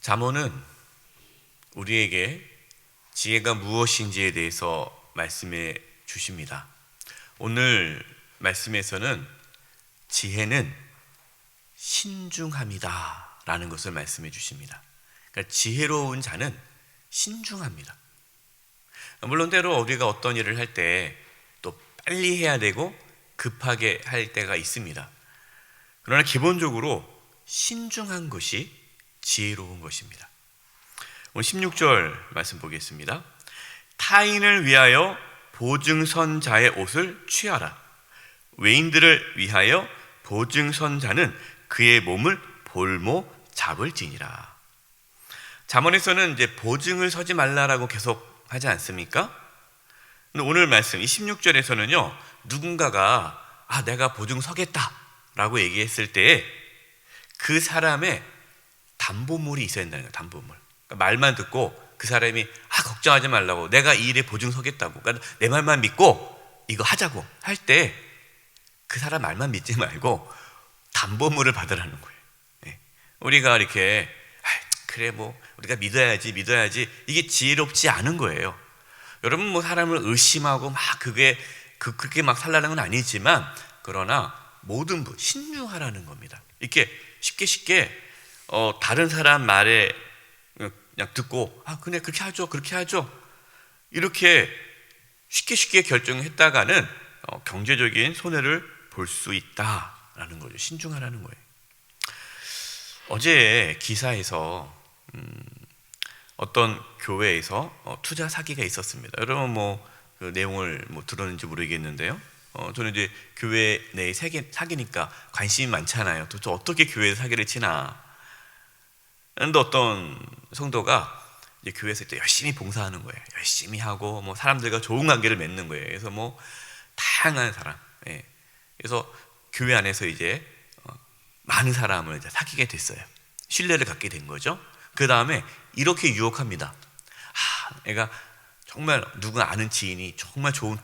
잠언은 우리에게 지혜가 무엇인지에 대해서 말씀해 주십니다. 오늘 말씀에서는 지혜는 신중함이다 라는 것을 말씀해 주십니다. 그러니까 지혜로운 자는 신중합니다. 물론 때로 우리가 어떤 일을 할 때 또 빨리 해야 되고 급하게 할 때가 있습니다. 그러나 기본적으로 신중한 것이 지혜로운 것입니다. 오늘 16절 말씀 보겠습니다. 타인을 위하여 보증선자의 옷을 취하라. 외인들을 위하여 보증선자는 그의 몸을 볼모 잡을지니라. 잠언에서는 이제 보증을 서지 말라라고 계속 하지 않습니까? 근데 오늘 말씀 이 16절에서는요, 누군가가 내가 보증 서겠다라고 얘기했을 때에 그 사람의 담보물이 있어야 된다는 거예요. 담보물. 그러니까 말만 듣고 그 사람이 걱정하지 말라고, 내가 이 일에 보증 서겠다고, 그러니까 내 말만 믿고 이거 하자고 할 때 그 사람 말만 믿지 말고 담보물을 받으라는 거예요. 네. 우리가 이렇게 그래 우리가 믿어야지 이게 지혜롭지 않은 거예요. 여러분 사람을 의심하고 그렇게 막 살라는 건 아니지만, 그러나 모든 분 신중하라는 겁니다. 이렇게 쉽게 다른 사람 말에 그냥 듣고 그래 그렇게 하죠 이렇게 쉽게 결정했다가는 경제적인 손해를 볼 수 있다라는 거죠. 신중하라는 거예요. 어제 기사에서 어떤 교회에서 투자 사기가 있었습니다. 여러분 그 내용을 들었는지 모르겠는데요. 저는 이제 교회 내에 사기니까 관심이 많잖아요. 도대체 어떻게 교회에 사기를 치나. 그런데 어떤 성도가 이제 교회에서 열심히 봉사하는 거예요. 열심히 하고 사람들과 좋은 관계를 맺는 거예요. 그래서 다양한 사람. 예. 그래서 교회 안에서 이제 많은 사람을 이제 사귀게 됐어요. 신뢰를 갖게 된 거죠. 그 다음에 이렇게 유혹합니다. 내가 정말 누가 아는 지인이 정말 좋은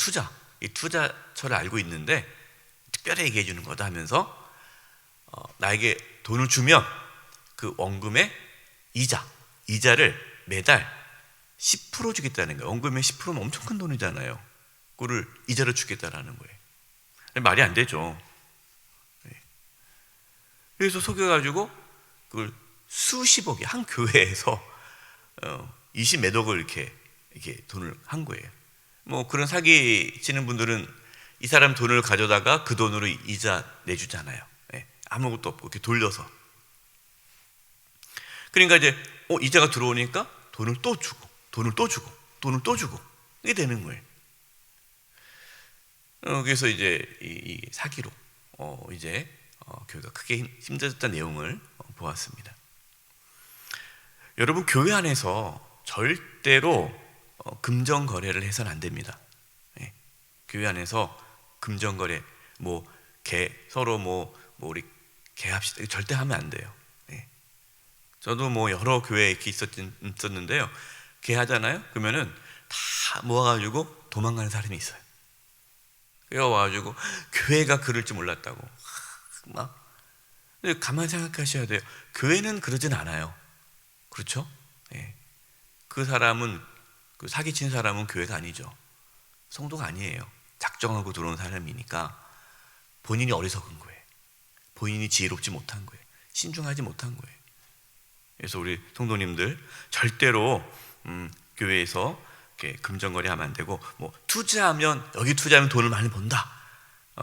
이 투자처를 알고 있는데 특별히 얘기해 주는 거다 하면서 나에게 돈을 주면 그 원금의 이자를 매달 10% 주겠다는 거예요. 원금의 10%면 엄청 큰 돈이잖아요. 그거를 이자로 주겠다라는 거예요. 말이 안 되죠. 그래서 속여가지고 그걸 수십억이 한 교회에서 20몇 억을 이렇게 돈을 한 거예요. 그런 사기 치는 분들은 이 사람 돈을 가져다가 그 돈으로 이자 내주잖아요. 아무것도 없고 이렇게 돌려서. 그러니까 이제 이자가 들어오니까 돈을 또 주고 이게 되는 거예요. 그래서 이제 이 사기로 이제 교회가 크게 힘들었던 내용을 보았습니다. 여러분, 교회 안에서 절대로 금전 거래를 해서는 안 됩니다. 교회 안에서 금전 거래, 서로 우리 개합시다, 절대 하면 안 돼요. 저도 여러 교회에 이렇게 있었는데요. 개하잖아요. 그러면은 다 모아가지고 도망가는 사람이 있어요. 와가지고 교회가 그럴 줄 몰랐다고 근데 가만히 생각하셔야 돼요. 교회는 그러진 않아요. 그렇죠? 그 사람은, 그 사기친 사람은 교회가 아니죠. 성도가 아니에요. 작정하고 들어온 사람이니까 본인이 어리석은 거예요. 본인이 지혜롭지 못한 거예요. 신중하지 못한 거예요. 그래서 우리 성도님들 절대로 교회에서 이렇게 금전거래하면 안 되고, 여기 투자하면 돈을 많이 번다.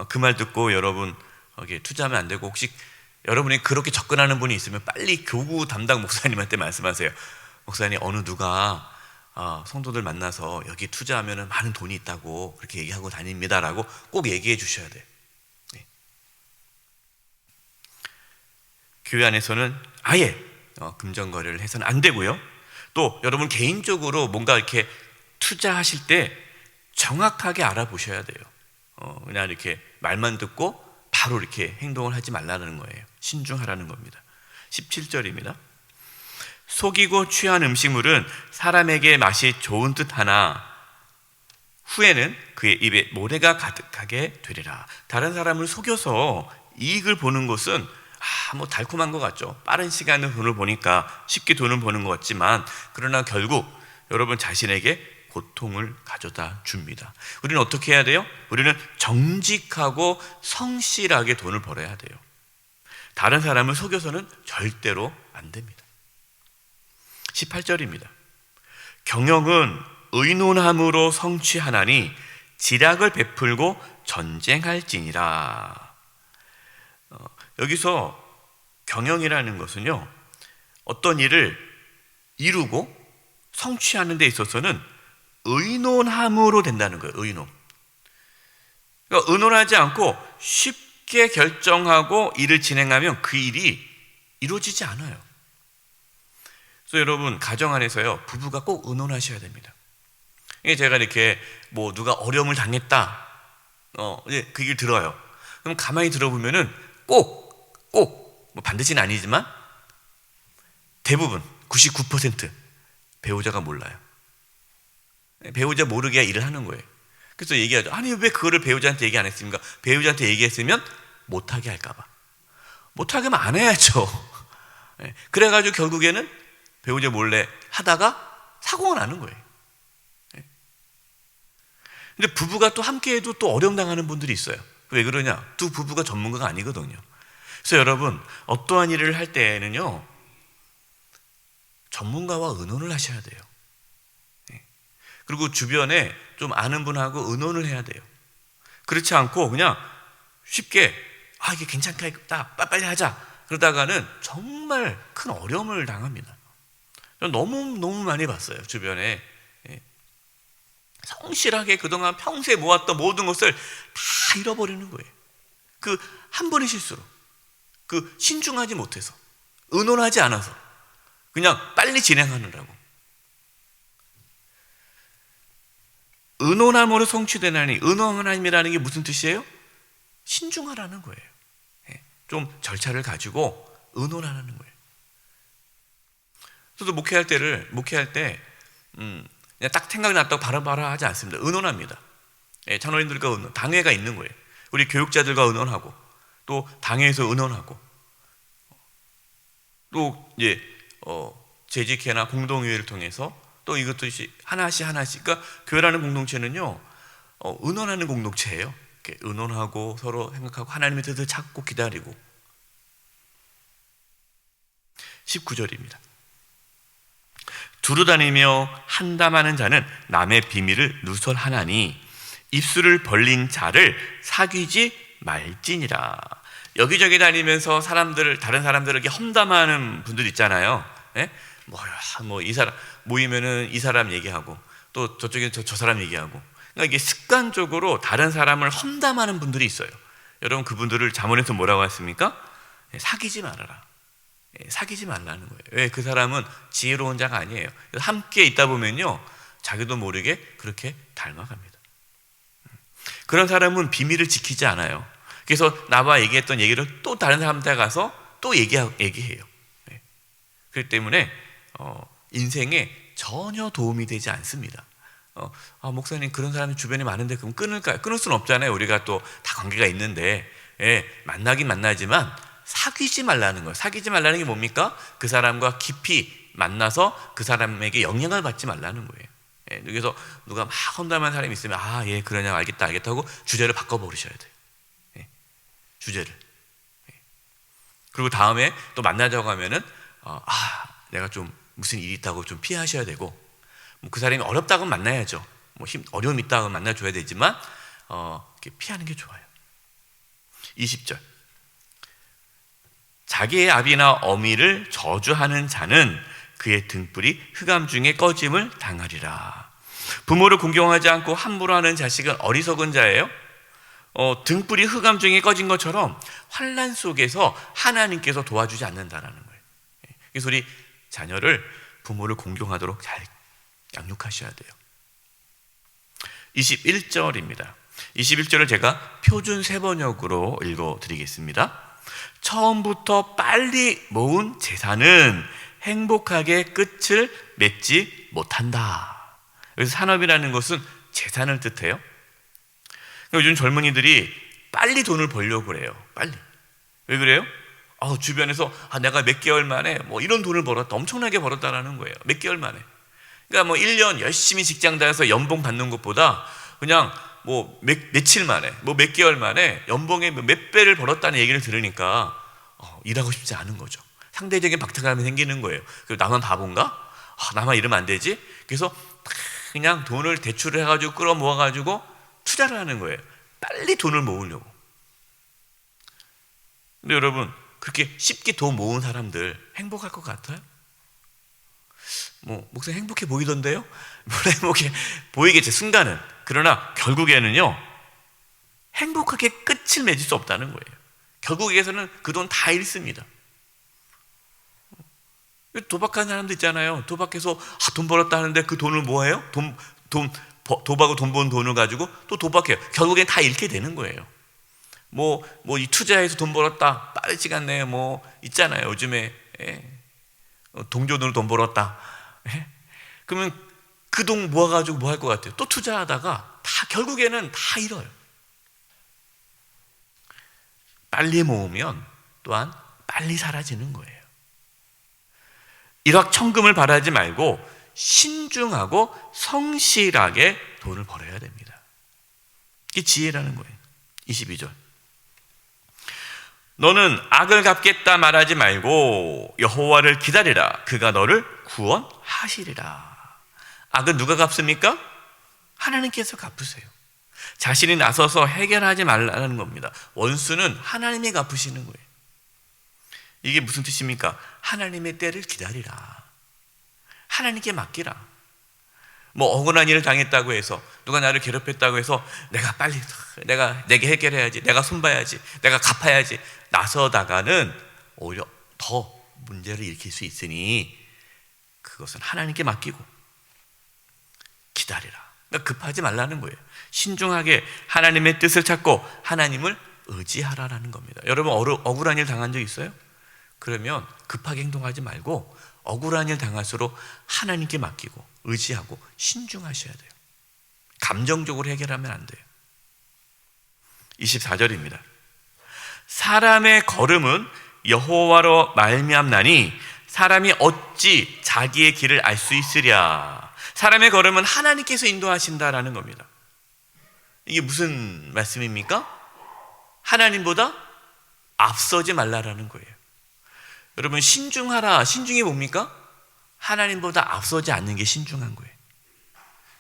그 말 듣고 여러분 여기 투자하면 안 되고, 혹시 여러분이 그렇게 접근하는 분이 있으면 빨리 교구 담당 목사님한테 말씀하세요. 목사님, 누가 성도들 만나서 여기 투자하면 많은 돈이 있다고 그렇게 얘기하고 다닙니다라고 꼭 얘기해 주셔야 돼요. 교회 안에서는 아예 금전 거래를 해서는 안 되고요. 또 여러분 개인적으로 뭔가 이렇게 투자하실 때 정확하게 알아보셔야 돼요. 그냥 이렇게 말만 듣고 바로 이렇게 행동을 하지 말라는 거예요. 신중하라는 겁니다. 17절입니다. 속이고 취한 음식물은 사람에게 맛이 좋은 듯 하나 후에는 그의 입에 모래가 가득하게 되리라. 다른 사람을 속여서 이익을 보는 것은 뭐 달콤한 것 같죠. 빠른 시간에 돈을 버니까 쉽게 돈을 버는 것 같지만, 그러나 결국 여러분 자신에게 고통을 가져다 줍니다. 우리는 어떻게 해야 돼요? 우리는 정직하고 성실하게 돈을 벌어야 돼요. 다른 사람을 속여서는 절대로 안 됩니다. 18절입니다. 경영은 의논함으로 성취하나니 지략을 베풀고 전쟁할지니라. 여기서 경영이라는 것은요, 어떤 일을 이루고 성취하는 데 있어서는 의논함으로 된다는 거예요. 의논. 그러니까 의논하지 않고 쉽게 결정하고 일을 진행하면 그 일이 이루어지지 않아요. 그래서 여러분, 가정 안에서요, 부부가 꼭 의논하셔야 됩니다. 이게 제가 이렇게 뭐 누가 어려움을 당했다, 이제 그 얘기를 들어요. 그럼 가만히 들어보면은 꼭 뭐 반드시는 아니지만 대부분 99% 배우자가 몰라요. 배우자 모르게 일을 하는 거예요. 그래서 얘기하죠. 아니 왜 그거를 배우자한테 얘기 안 했습니까? 배우자한테 얘기했으면 못하게 할까봐. 못하게 하면 안 해야죠. 그래가지고 결국에는 배우자 몰래 하다가 사고가 나는 거예요. 근데 부부가 또 함께해도 또 어려움 당하는 분들이 있어요. 왜 그러냐? 두 부부가 전문가가 아니거든요. 그래서 여러분, 어떠한 일을 할 때는요, 전문가와 의논을 하셔야 돼요. 그리고 주변에 좀 아는 분하고 의논을 해야 돼요. 그렇지 않고 그냥 쉽게 이게 괜찮겠다, 빨리 하자 그러다가는 정말 큰 어려움을 당합니다. 너무 많이 봤어요. 주변에 성실하게 그동안 평소에 모았던 모든 것을 다 잃어버리는 거예요. 그 한 번의 실수로, 그 신중하지 못해서, 의논하지 않아서 그냥 빨리 진행하느라고. 의논함으로 성취되나니, 의논함이라는 게 무슨 뜻이에요? 신중하라는 거예요. 좀 절차를 가지고 의논하라는 거예요. 저도 목회할 때 그냥 딱 생각났다고 바로 하지 않습니다. 의논합니다. 장로님들과 의논, 당회가 있는 거예요. 우리 교육자들과 의논하고, 또 당회에서 의논하고, 또 이제 재직회나 공동회의를 통해서 또 이것도 하나씩. 그러니까 교회라는 공동체는요, 의논하는 공동체예요. 이렇게 의논하고 서로 생각하고 하나님의 뜻을 찾고 기다리고. 19절입니다. 두루다니며 한담하는 자는 남의 비밀을 누설하나니 입술을 벌린 자를 사귀지 말지니라. 여기저기 다니면서 다른 사람들에게 험담하는 분들 있잖아요. 뭐 이 사람 모이면은 이 사람 얘기하고, 또 저쪽에 저 사람 얘기하고. 그러니까 이게 습관적으로 다른 사람을 험담하는 분들이 있어요. 여러분, 그분들을 잠언에서 뭐라고 했습니까? 사귀지 말아라. 사귀지 말라는 거예요. 왜? 그 사람은 지혜로운 자가 아니에요. 함께 있다 보면요, 자기도 모르게 그렇게 닮아갑니다. 그런 사람은 비밀을 지키지 않아요. 그래서 나와 얘기했던 얘기를 또 다른 사람한테 가서 또 얘기해요. 그렇기 때문에 인생에 전혀 도움이 되지 않습니다. 목사님, 그런 사람이 주변에 많은데 그럼 끊을까요? 끊을 수는 없잖아요. 우리가 또 다 관계가 있는데. 만나긴 만나지만 사귀지 말라는 거예요. 사귀지 말라는 게 뭡니까? 그 사람과 깊이 만나서 그 사람에게 영향을 받지 말라는 거예요. 그래서 누가 막 험담하는 사람이 있으면 그러냐, 알겠다 하고 주제를 바꿔버리셔야 돼요. 주제를. 그리고 다음에 또 만나자고 하면은 내가 좀 무슨 일이 있다고 좀 피하셔야 되고, 뭐 그 사람이 어렵다고 만나야죠. 뭐 어려움이 있다고 만나줘야 되지만 이렇게 피하는 게 좋아요. 20절. 자기의 아비나 어미를 저주하는 자는 그의 등불이 흑암 중에 꺼짐을 당하리라. 부모를 공경하지 않고 함부로 하는 자식은 어리석은 자예요. 등불이 흑암 중에 꺼진 것처럼 환난 속에서 하나님께서 도와주지 않는다라는 거예요. 그래서 우리 자녀를, 부모를 공경하도록 잘 양육하셔야 돼요. 21절입니다. 21절을 제가 표준 세번역으로 읽어드리겠습니다. 처음부터 빨리 모은 재산은 행복하게 끝을 맺지 못한다. 그래서 산업이라는 것은 재산을 뜻해요. 요즘 젊은이들이 빨리 돈을 벌려고 그래요. 빨리. 왜 그래요? 주변에서 내가 몇 개월 만에 뭐 이런 돈을 벌었다, 엄청나게 벌었다라는 거예요. 몇 개월 만에. 그러니까 뭐 1년 열심히 직장 다녀서 연봉 받는 것보다 그냥 뭐 며칠 만에, 뭐 몇 개월 만에 연봉의 몇 배를 벌었다는 얘기를 들으니까 일하고 싶지 않은 거죠. 상대적인 박탈감이 생기는 거예요. 그리고 나만 바본가? 나만 이러면 안 되지? 그래서 그냥 돈을 대출을 해가지고 끌어모아가지고 투자를 하는 거예요. 빨리 돈을 모으려고. 근데 여러분, 그렇게 쉽게 돈 모은 사람들 행복할 것 같아요? 뭐 목사님 행복해 보이던데요? 물론 행복해 보이겠지, 순간은. 그러나 결국에는요, 행복하게 끝을 맺을 수 없다는 거예요. 결국에서는 그 돈 다 잃습니다. 도박하는 사람도 있잖아요. 도박해서 돈 벌었다 하는데 그 돈을 뭐 해요? 도박으로 돈 번 돈을 가지고 또 도박해요. 결국엔 다 잃게 되는 거예요. 뭐 이 투자해서 돈 벌었다, 빠른 시간 내에 뭐 있잖아요. 요즘에 동전으로 돈 벌었다. 그러면 그 돈 모아가지고 뭐 할 것 같아요? 또 투자하다가 다 결국에는 다 잃어요. 빨리 모으면 또한 빨리 사라지는 거예요. 일확천금을 바라지 말고 신중하고 성실하게 돈을 벌어야 됩니다. 이게 지혜라는 거예요. 22절. 너는 악을 갚겠다 말하지 말고 여호와를 기다리라. 그가 너를 구원하시리라. 악은 누가 갚습니까? 하나님께서 갚으세요. 자신이 나서서 해결하지 말라는 겁니다. 원수는 하나님이 갚으시는 거예요. 이게 무슨 뜻입니까? 하나님의 때를 기다리라. 하나님께 맡기라. 뭐 억울한 일을 당했다고 해서, 누가 나를 괴롭혔다고 해서 내게 해결해야지, 내가 손봐야지, 내가 갚아야지 나서다가는 오히려 더 문제를 일으킬 수 있으니 그것은 하나님께 맡기고 기다리라. 그러니까 급하지 말라는 거예요. 신중하게 하나님의 뜻을 찾고 하나님을 의지하라라는 겁니다. 여러분 억울한 일 당한 적 있어요? 그러면 급하게 행동하지 말고 억울한 일 당할수록 하나님께 맡기고 의지하고 신중하셔야 돼요. 감정적으로 해결하면 안 돼요. 24절입니다. 사람의 걸음은 여호와로 말미암나니 사람이 어찌 자기의 길을 알 수 있으랴. 사람의 걸음은 하나님께서 인도하신다라는 겁니다. 이게 무슨 말씀입니까? 하나님보다 앞서지 말라라는 거예요. 여러분, 신중하라. 신중이 뭡니까? 하나님보다 앞서지 않는 게 신중한 거예요.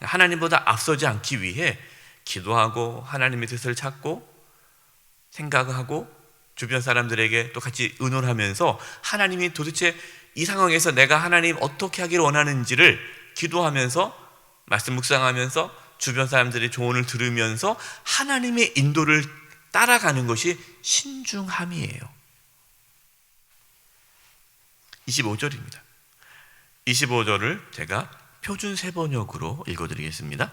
하나님보다 앞서지 않기 위해 기도하고 하나님의 뜻을 찾고 생각하고 주변 사람들에게 또 같이 의논하면서 하나님이 도대체 이 상황에서 내가 하나님 어떻게 하기를 원하는지를 기도하면서 말씀 묵상하면서 주변 사람들의 조언을 들으면서 하나님의 인도를 따라가는 것이 신중함이에요. 25절입니다. 25절을 제가 표준 세번역으로 읽어드리겠습니다.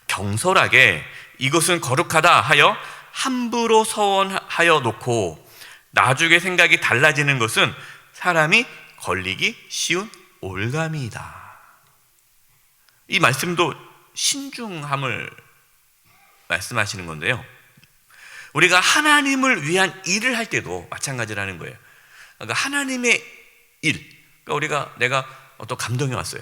경솔하게 이것은 거룩하다 하여 함부로 서원하여 놓고 나중에 생각이 달라지는 것은 사람이 걸리기 쉬운 올감이다. 이 말씀도 신중함을 말씀하시는 건데요, 우리가 하나님을 위한 일을 할 때도 마찬가지라는 거예요. 그러니까 하나님의 일, 그러니까 내가 어떤 감동이 왔어요.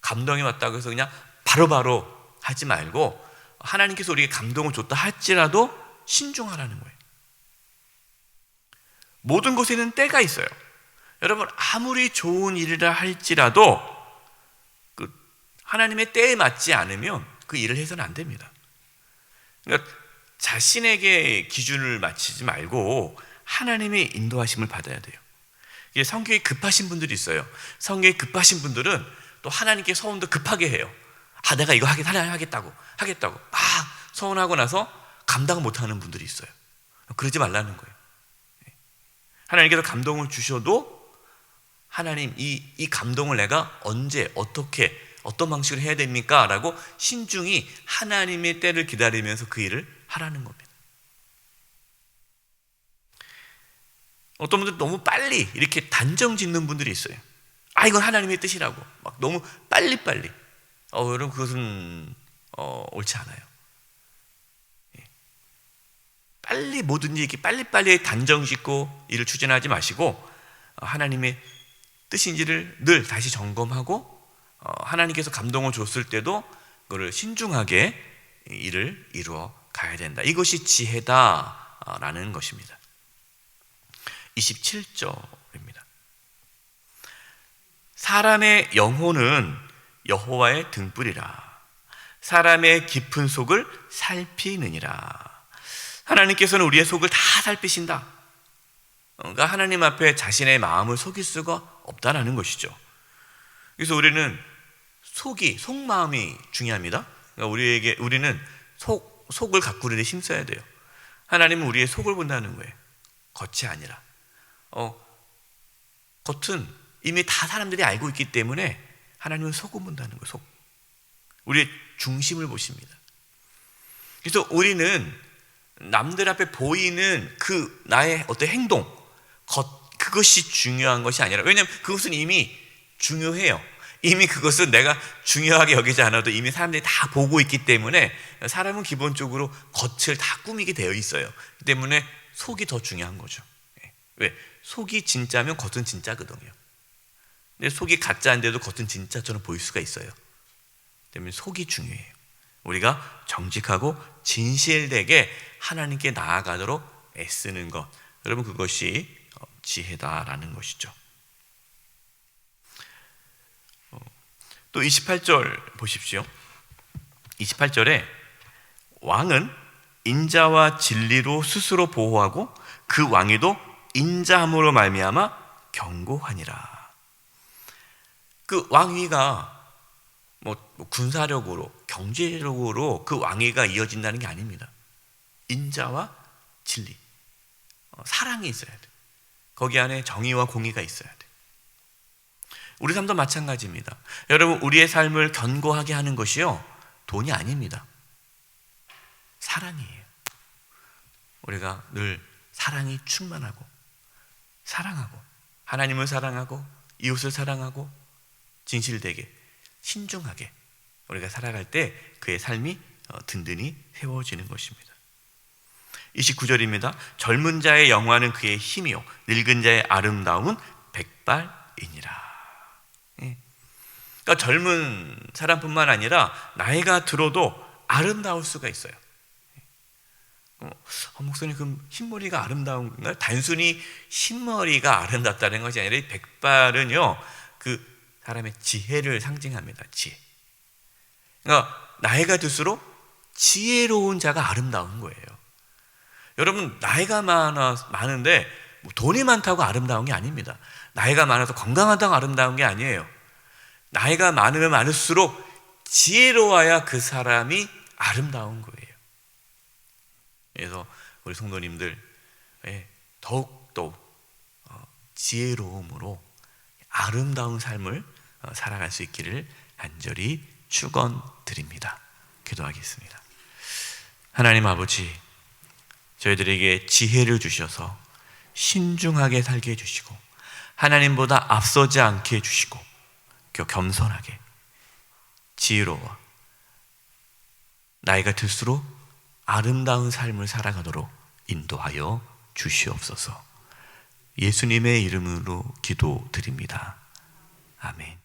감동이 왔다고 해서 그냥 바로바로 하지 말고 하나님께서 우리에게 감동을 줬다 할지라도 신중하라는 거예요. 모든 것에는 때가 있어요. 여러분, 아무리 좋은 일이라 할지라도 그 하나님의 때에 맞지 않으면 그 일을 해서는 안 됩니다. 그러니까 자신에게 기준을 맞추지 말고 하나님의 인도하심을 받아야 돼요. 성격이 급하신 분들이 있어요. 성격이 급하신 분들은 또 하나님께 소원도 급하게 해요. 내가 이거 하겠다고 소원하고 나서 감당 못하는 분들이 있어요. 그러지 말라는 거예요. 하나님께서 감동을 주셔도 하나님 이 감동을 내가 언제 어떻게 어떤 방식으로 해야 됩니까? 라고 신중히 하나님의 때를 기다리면서 그 일을 하라는 겁니다. 어떤 분들은 너무 빨리 이렇게 단정 짓는 분들이 있어요. 이건 하나님의 뜻이라고 막 너무 빨리빨리. 여러분, 그것은 옳지 않아요. 빨리 뭐든지 이렇게 빨리빨리 단정짓고 일을 추진하지 마시고 하나님의 뜻인지를 늘 다시 점검하고 하나님께서 감동을 줬을 때도 그거를 신중하게 일을 이루어 가야 된다. 이것이 지혜다라는 것입니다. 27절입니다. 사람의 영혼은 여호와의 등불이라 사람의 깊은 속을 살피느니라. 하나님께서는 우리의 속을 다 살피신다. 그러니까 하나님 앞에 자신의 마음을 속일 수가 없다라는 것이죠. 그래서 우리는 속마음이 중요합니다. 그러니까 우리는 속을 가꾸는 데 힘써야 돼요. 하나님은 우리의 속을 본다는 거예요. 겉이 아니라. 겉은 이미 다 사람들이 알고 있기 때문에 하나님은 속을 본다는 거예요. 속. 우리의 중심을 보십니다. 그래서 우리는 남들 앞에 보이는 그 나의 어떤 행동, 그것이 중요한 것이 아니라, 왜냐하면 그것은 이미 중요해요. 이미 그것은 내가 중요하게 여기지 않아도 이미 사람들이 다 보고 있기 때문에 사람은 기본적으로 겉을 다 꾸미게 되어 있어요. 그렇기 때문에 속이 더 중요한 거죠. 왜? 속이 진짜면 겉은 진짜거든요. 근데 속이 가짜인데도 겉은 진짜처럼 보일 수가 있어요. 때문에 속이 중요해요. 우리가 정직하고 진실되게 하나님께 나아가도록 애쓰는 것, 여러분 그것이 지혜다라는 것이죠. 또 28절 보십시오. 28절에 왕은 인자와 진리로 스스로 보호하고 그 왕위도 인자함으로 말미암아 견고하니라. 그 왕위가 뭐 군사력으로 경제력으로 그 왕위가 이어진다는 게 아닙니다. 인자와 진리, 사랑이 있어야 돼. 거기 안에 정의와 공의가 있어야 돼. 우리 삶도 마찬가지입니다. 여러분, 우리의 삶을 견고하게 하는 것이요, 돈이 아닙니다. 사랑이에요. 우리가 늘 사랑이 충만하고 사랑하고 하나님을 사랑하고 이웃을 사랑하고 진실되게 신중하게 우리가 살아갈 때 그의 삶이 든든히 세워지는 것입니다. 29절입니다. 젊은 자의 영화는 그의 힘이요 늙은 자의 아름다움은 백발이니라. 그러니까 젊은 사람뿐만 아니라 나이가 들어도 아름다울 수가 있어요. 목사님, 그럼 흰머리가 아름다운 건가요? 단순히 흰머리가 아름답다는 것이 아니라 백발은요, 그 사람의 지혜를 상징합니다. 지혜. 그러니까 나이가 들수록 지혜로운 자가 아름다운 거예요. 여러분, 나이가 많은데 돈이 많다고 아름다운 게 아닙니다. 나이가 많아서 건강하다고 아름다운 게 아니에요. 나이가 많으면 많을수록 지혜로워야 그 사람이 아름다운 거예요. 그래서 우리 성도님들 더욱더욱 지혜로움으로 아름다운 삶을 살아갈 수 있기를 간절히 축원드립니다. 기도하겠습니다. 하나님 아버지, 저희들에게 지혜를 주셔서 신중하게 살게 해주시고 하나님보다 앞서지 않게 해주시고 겸손하게 지혜로워 나이가 들수록 아름다운 삶을 살아가도록 인도하여 주시옵소서. 예수님의 이름으로 기도드립니다. 아멘.